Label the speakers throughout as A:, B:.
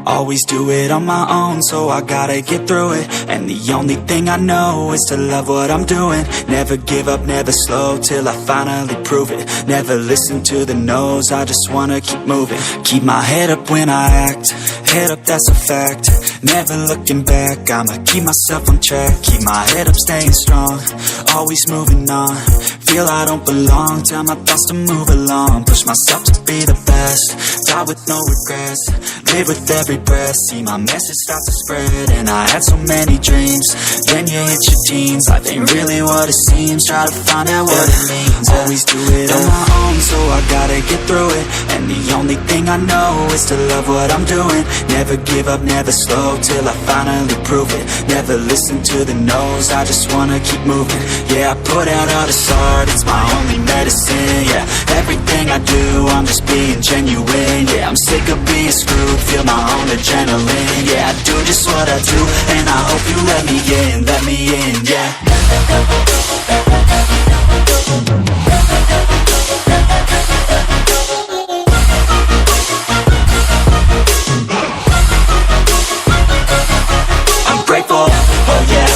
A: Always do it on my own, so I gotta get through it. And the only thing I know is to love what I'm doing. Never give up, never slow, till I finally prove it. Never listen to the no's, I just wanna keep moving. Keep my head up when I act, head up, that's a fact. Never looking back, I'ma keep myself on track. Keep my head up, staying strong, always moving on. Feel I don't belong, tell my thoughts to move along. Push myself to be the best, die with no regrets. Live with every breath, see my message start to spread. And I had so many dreams, then you hit your teens. Life ain't really what it seems, try to find out what it means. Always do it on my own, so I gotta get through it. And the only thing I know is to love what I'm doing. Never give up, never slow, till I finally prove it. Never listen to the no's, I just wanna keep moving. Yeah, I put out all this art, it's my only medicine. Yeah, everything I do, I'm just being genuine. Yeah, I'm sick of being screwed, feel my own adrenaline. Yeah, I do just what I do, and I hope you let me in, yeah. I'm grateful, oh yeah,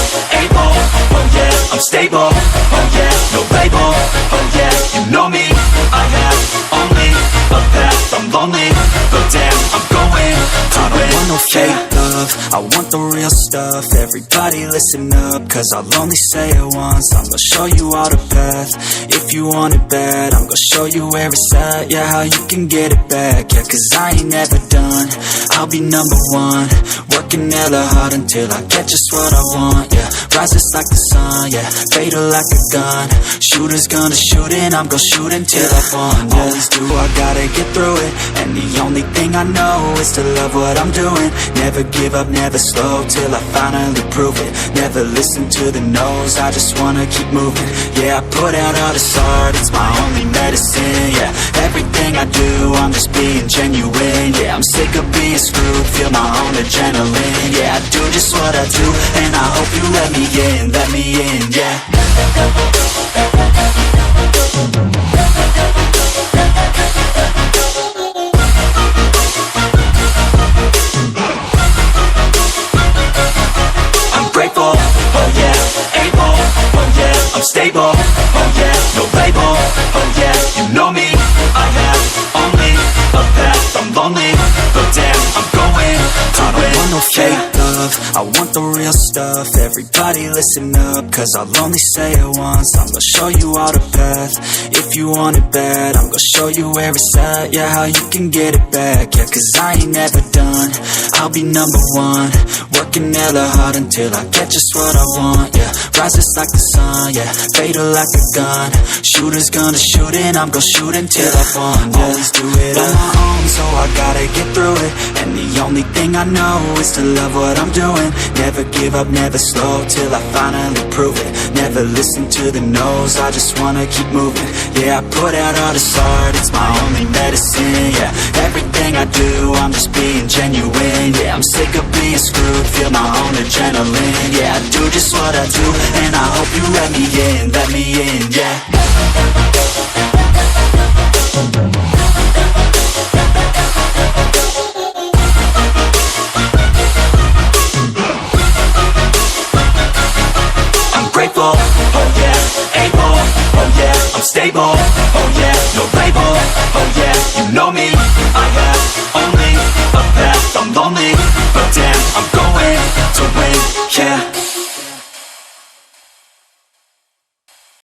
A: able, oh yeah, I'm stable, oh yeah, no label, oh yeah, you know me, I have only a path, I'm lonely, but damn, I'm going to win. I don't want no fake love, I want the real stuff. Everybody listen up, cause I'll only say it once. I'm gonna show you all the path, if you want it bad. I'm gonna show you where it's at, yeah, how you can get it back. Yeah, cause I ain't never done, I'll be number one. Working hella hard until I get just what I want, yeah. Rises like the sun, yeah, fatal like a gun. Shooter's gonna shoot and I'm gonna shoot until I won, yeah. Always do, I gotta get through it. And the only thing I know is to love what I'm doing. Never give up, never slow, till I finally prove it. Never listen to the no's, I just wanna keep moving. Yeah, I put out all this art, it's my only medicine. Yeah, everything I do, I'm just being genuine. Yeah, I'm sick of being screwed, feel my own adrenaline. Yeah, I do just what I do, and I hope you let me in, yeah. I'm grateful, oh yeah, able, oh yeah, I'm stable, oh yeah, no label, oh yeah, you know me, I have only a path, I'm lonely, but damn, I'm going to win. I don't want no fake love, I want the real stuff. Everybody listen up, cause I'll only say it once. I'm gonna show you all the path, if you want it bad. I'm gonna show you where it's at, yeah, how you can get it back. Yeah, cause I ain't never done, I'll be number one. Working hella hard until I get just what I want, yeah. Rises like the sun, yeah, fatal like a gun. Shooter's gonna shoot and I'm gonna shoot until I won, yeah. Always do it on my own, so I gotta get through it. And the only thing I know is to love what I'm doing. Never give up, never slow, till I finally prove it. Never listen to the no's, I just wanna keep moving. Yeah, I put out all this art, it's my only medicine. Yeah, everything I do, I'm just being genuine. Yeah, I'm sick of being screwed, feel my own adrenaline. Yeah, I do just what I do, and I hope you let me in, yeah. I'm grateful, oh yeah, able, oh yeah, I'm stable, oh yeah, no label, oh yeah, you know me, I have only a path, I'm lonely, but damn, I'm